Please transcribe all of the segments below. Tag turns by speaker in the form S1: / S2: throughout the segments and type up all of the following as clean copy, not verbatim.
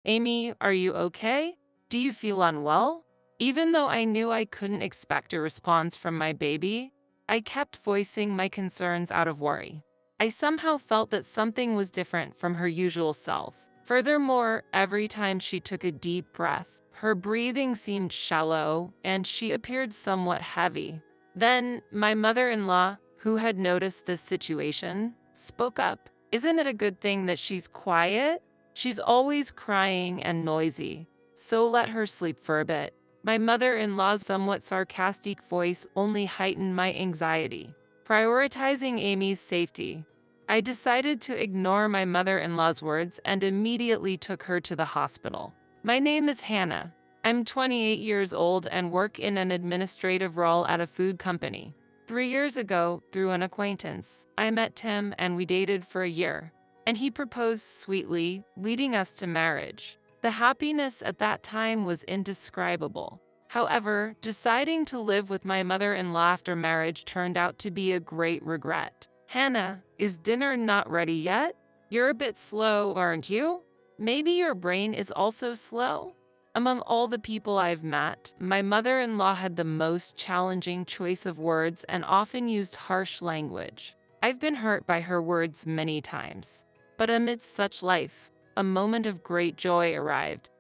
S1: Amy, are you okay? Do you feel unwell? Even though I knew I couldn't expect a response from my baby, I kept voicing my concerns out of worry. I somehow felt that something was different from her usual self. Furthermore, every time she took a deep breath, her breathing seemed shallow and she appeared somewhat heavy. Then, my mother-in-law, who had noticed this situation, spoke up. Isn't it a good thing that she's quiet? She's always crying and noisy, so let her sleep for a bit. My mother-in-law's somewhat sarcastic voice only heightened my anxiety. Prioritizing Amy's safety, I decided to ignore my mother-in-law's words and immediately took her to the hospital. My name is Hannah. I'm 28 years old and work in an administrative role at a food company. 3 years ago, through an acquaintance, I met Tim and we dated for a year. And he proposed sweetly, leading us to marriage. The happiness at that time was indescribable. However, deciding to live with my mother-in-law after marriage turned out to be a great regret. Hannah, is dinner not ready yet? You're a bit slow, aren't you? Maybe your brain is also slow? Among all the people I've met, my mother-in-law had the most challenging choice of words and often used harsh language. I've been hurt by her words many times. But amidst such life, a moment of great joy arrived.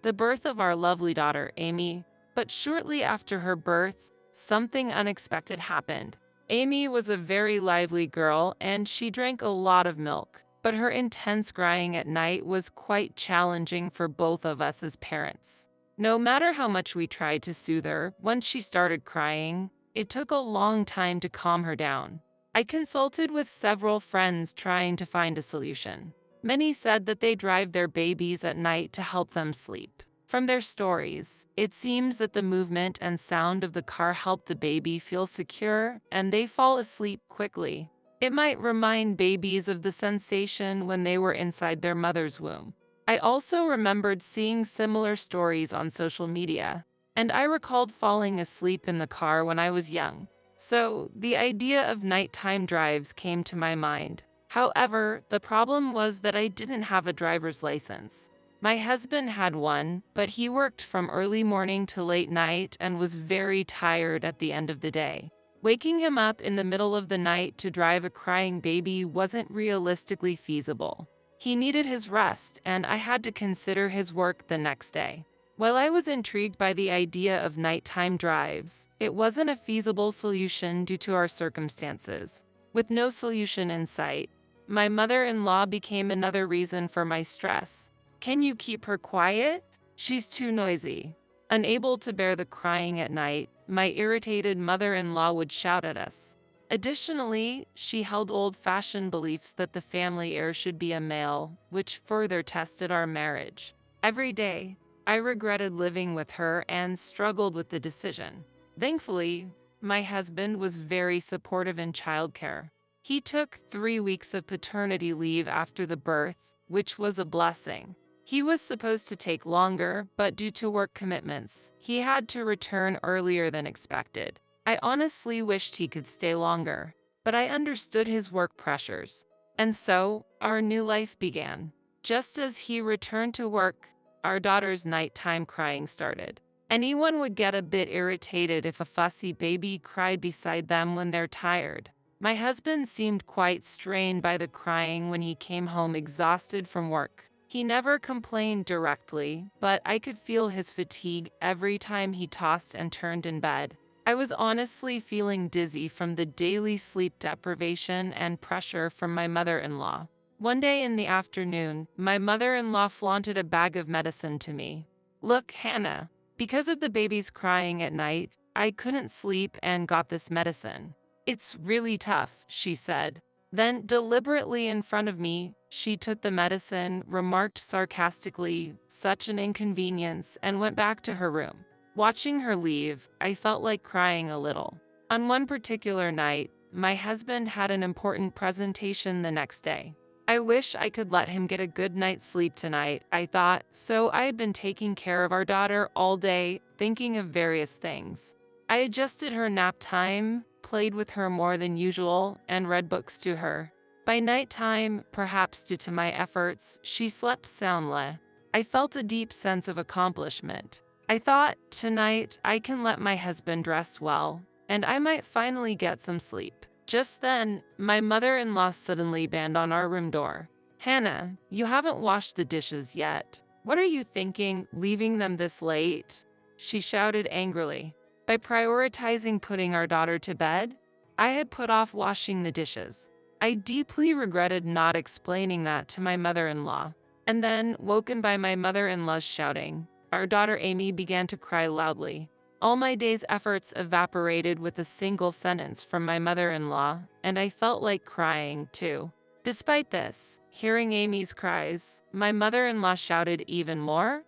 S1: The birth of our lovely daughter, Amy. But shortly after her birth, something unexpected happened. Amy was a very lively girl and she drank a lot of milk. But her intense crying at night was quite challenging for both of us as parents. No matter how much we tried to soothe her, once she started crying, it took a long time to calm her down. I consulted with several friends trying to find a solution. Many said that they drive their babies at night to help them sleep. From their stories, it seems that the movement and sound of the car help the baby feel secure and they fall asleep quickly. It might remind babies of the sensation when they were inside their mother's womb. I also remembered seeing similar stories on social media, and I recalled falling asleep in the car when I was young. So, the idea of nighttime drives came to my mind. However, the problem was that I didn't have a driver's license. My husband had one, but he worked from early morning to late night and was very tired at the end of the day. Waking him up in the middle of the night to drive a crying baby wasn't realistically feasible. He needed his rest, and I had to consider his work the next day. While I was intrigued by the idea of nighttime drives, it wasn't a feasible solution due to our circumstances. With no solution in sight, my mother-in-law became another reason for my stress. Can you keep her quiet? She's too noisy. Unable to bear the crying at night, my irritated mother-in-law would shout at us. Additionally, she held old-fashioned beliefs that the family heir should be a male, which further tested our marriage. Every day, I regretted living with her and struggled with the decision. Thankfully, my husband was very supportive in childcare. He took 3 weeks of paternity leave after the birth, which was a blessing. He was supposed to take longer, but due to work commitments, he had to return earlier than expected. I honestly wished he could stay longer, but I understood his work pressures. And so, our new life began. Just as he returned to work, our daughter's nighttime crying started. Anyone would get a bit irritated if a fussy baby cried beside them when they're tired. My husband seemed quite strained by the crying when he came home exhausted from work. He never complained directly, but I could feel his fatigue every time he tossed and turned in bed. I was honestly feeling dizzy from the daily sleep deprivation and pressure from my mother-in-law. One day in the afternoon, my mother-in-law flaunted a bag of medicine to me. Look, Hannah, because of the baby's crying at night, I couldn't sleep and got this medicine. It's really tough, she said. Then, deliberately in front of me, she took the medicine, remarked sarcastically, "Such an inconvenience," and went back to her room. Watching her leave, I felt like crying a little. On one particular night, my husband had an important presentation the next day. I wish I could let him get a good night's sleep tonight, I thought, so I had been taking care of our daughter all day, thinking of various things. I adjusted her nap time, played with her more than usual, and read books to her. By nighttime, perhaps due to my efforts, she slept soundly. I felt a deep sense of accomplishment. I thought, tonight I can let my husband rest well, and I might finally get some sleep. Just then, my mother-in-law suddenly banged on our room door. "Hannah, you haven't washed the dishes yet. What are you thinking, leaving them this late?" she shouted angrily. By prioritizing putting our daughter to bed, I had put off washing the dishes. I deeply regretted not explaining that to my mother-in-law. And then, woken by my mother-in-law's shouting, our daughter Amy began to cry loudly. All my day's efforts evaporated with a single sentence from my mother-in-law, and I felt like crying, too. Despite this, hearing Amy's cries, my mother-in-law shouted even more.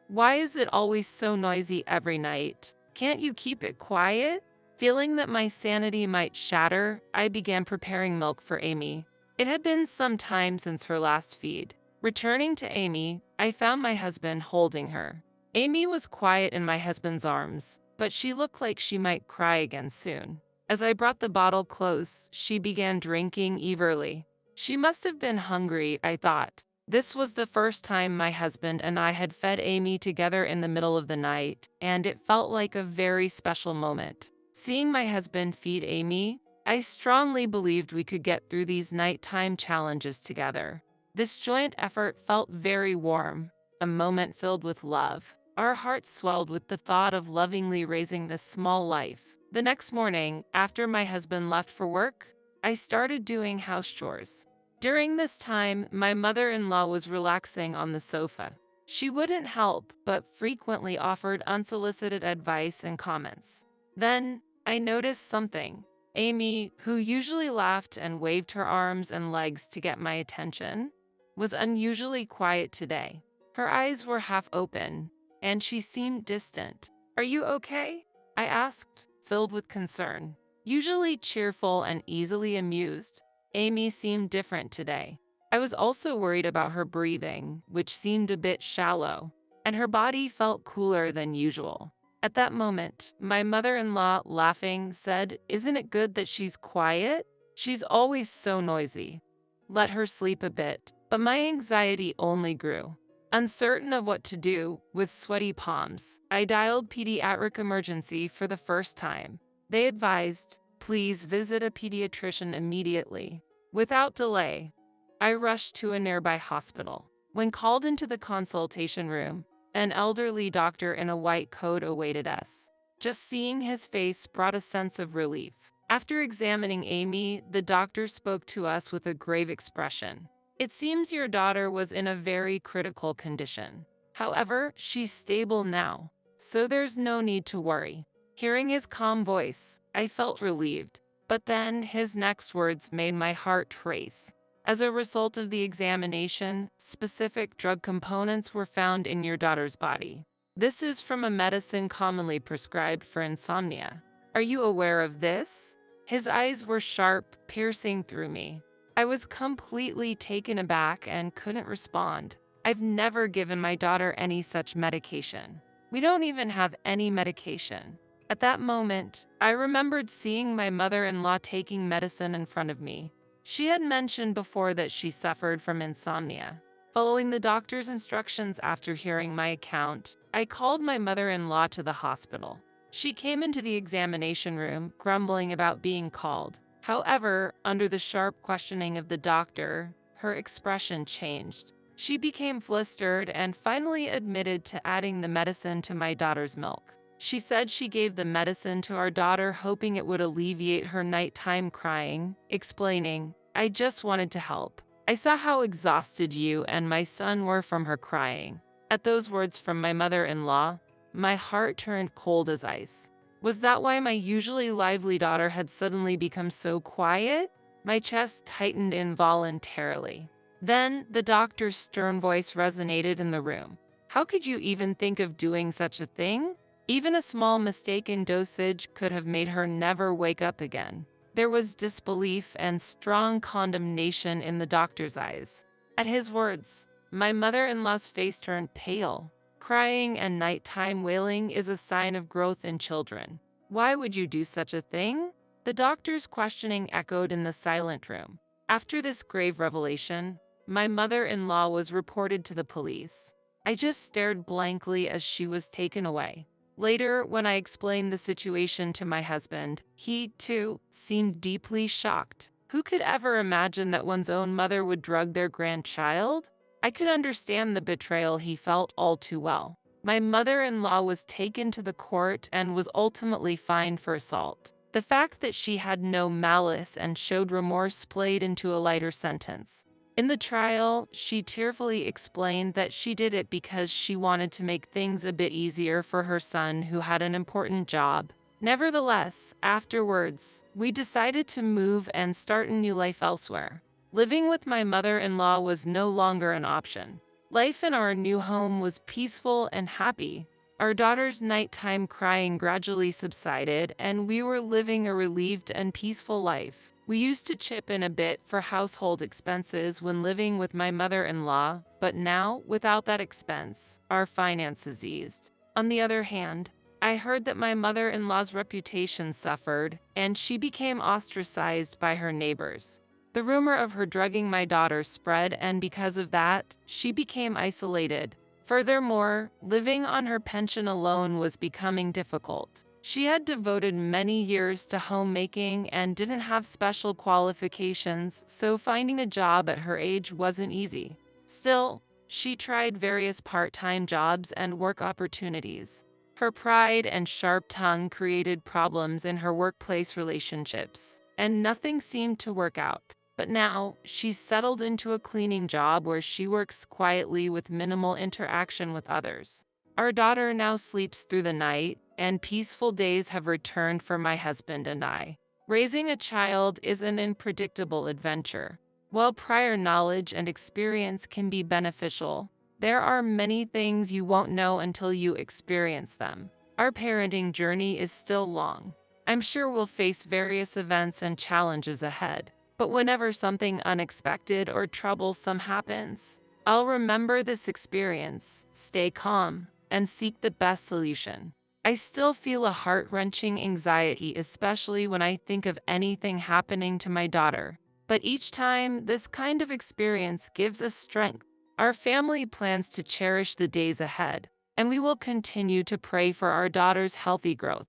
S1: "Why is it always so noisy every night? Can't you keep it quiet?" Feeling that my sanity might shatter, I began preparing milk for Amy. It had been some time since her last feed. Returning to Amy, I found my husband holding her. Amy was quiet in my husband's arms, but she looked like she might cry again soon. As I brought the bottle close, she began drinking eagerly. She must have been hungry, I thought. This was the first time my husband and I had fed Amy together in the middle of the night, and it felt like a very special moment. Seeing my husband feed Amy, I strongly believed we could get through these nighttime challenges together. This joint effort felt very warm, a moment filled with love. Our hearts swelled with the thought of lovingly raising this small life. The next morning, after my husband left for work, I started doing house chores. During this time, my mother-in-law was relaxing on the sofa. She wouldn't help, but frequently offered unsolicited advice and comments. Then, I noticed something. Amy, who usually laughed and waved her arms and legs to get my attention, was unusually quiet today. Her eyes were half open, and she seemed distant. "Are you okay?" I asked, filled with concern. Usually cheerful and easily amused, Amy seemed different today. I was also worried about her breathing, which seemed a bit shallow, and her body felt cooler than usual. At that moment, my mother-in-law, laughing, said, "Isn't it good that she's quiet? She's always so noisy. Let her sleep a bit." But my anxiety only grew. Uncertain of what to do, with sweaty palms, I dialed pediatric emergency for the first time. They advised, "Please visit a pediatrician immediately." Without delay, I rushed to a nearby hospital. When called into the consultation room, an elderly doctor in a white coat awaited us. Just seeing his face brought a sense of relief. After examining Amy, the doctor spoke to us with a grave expression. "It seems your daughter was in a very critical condition. However, she's stable now, so there's no need to worry." Hearing his calm voice, I felt relieved, but then his next words made my heart race. "As a result of the examination, specific drug components were found in your daughter's body. This is from a medicine commonly prescribed for insomnia. Are you aware of this?" His eyes were sharp, piercing through me. I was completely taken aback and couldn't respond. I've never given my daughter any such medication. We don't even have any medication. At that moment, I remembered seeing my mother-in-law taking medicine in front of me. She had mentioned before that she suffered from insomnia. Following the doctor's instructions after hearing my account, I called my mother-in-law to the hospital. She came into the examination room, grumbling about being called. However, under the sharp questioning of the doctor, her expression changed. She became flustered and finally admitted to adding the medicine to my daughter's milk. She said she gave the medicine to our daughter hoping it would alleviate her nighttime crying, explaining, "I just wanted to help. I saw how exhausted you and my son were from her crying." At those words from my mother-in-law, my heart turned cold as ice. Was that why my usually lively daughter had suddenly become so quiet? My chest tightened involuntarily. Then, the doctor's stern voice resonated in the room. "How could you even think of doing such a thing? Even a small mistake in dosage could have made her never wake up again." There was disbelief and strong condemnation in the doctor's eyes. At his words, my mother-in-law's face turned pale. Crying and nighttime wailing is a sign of growth in children. Why would you do such a thing? The doctor's questioning echoed in the silent room. After this grave revelation, my mother-in-law was reported to the police. I just stared blankly as she was taken away. Later, when I explained the situation to my husband, he, too, seemed deeply shocked. Who could ever imagine that one's own mother would drug their grandchild? I could understand the betrayal he felt all too well. My mother-in-law was taken to the court and was ultimately fined for assault. The fact that she had no malice and showed remorse played into a lighter sentence. In the trial, she tearfully explained that she did it because she wanted to make things a bit easier for her son who had an important job. Nevertheless, afterwards, we decided to move and start a new life elsewhere. Living with my mother-in-law was no longer an option. Life in our new home was peaceful and happy. Our daughter's nighttime crying gradually subsided, and we were living a relieved and peaceful life. We used to chip in a bit for household expenses when living with my mother-in-law, but now, without that expense, our finances eased. On the other hand, I heard that my mother-in-law's reputation suffered, and she became ostracized by her neighbors. The rumor of her drugging my daughter spread, and because of that, she became isolated. Furthermore, living on her pension alone was becoming difficult. She had devoted many years to homemaking and didn't have special qualifications, so finding a job at her age wasn't easy. Still, she tried various part-time jobs and work opportunities. Her pride and sharp tongue created problems in her workplace relationships, and nothing seemed to work out. But now, she's settled into a cleaning job where she works quietly with minimal interaction with others. Our daughter now sleeps through the night, and peaceful days have returned for my husband and I. Raising a child is an unpredictable adventure. While prior knowledge and experience can be beneficial, there are many things you won't know until you experience them. Our parenting journey is still long. I'm sure we'll face various events and challenges ahead. But whenever something unexpected or troublesome happens, I'll remember this experience, stay calm, and seek the best solution. I still feel a heart-wrenching anxiety, especially when I think of anything happening to my daughter. But each time, this kind of experience gives us strength. Our family plans to cherish the days ahead, and we will continue to pray for our daughter's healthy growth.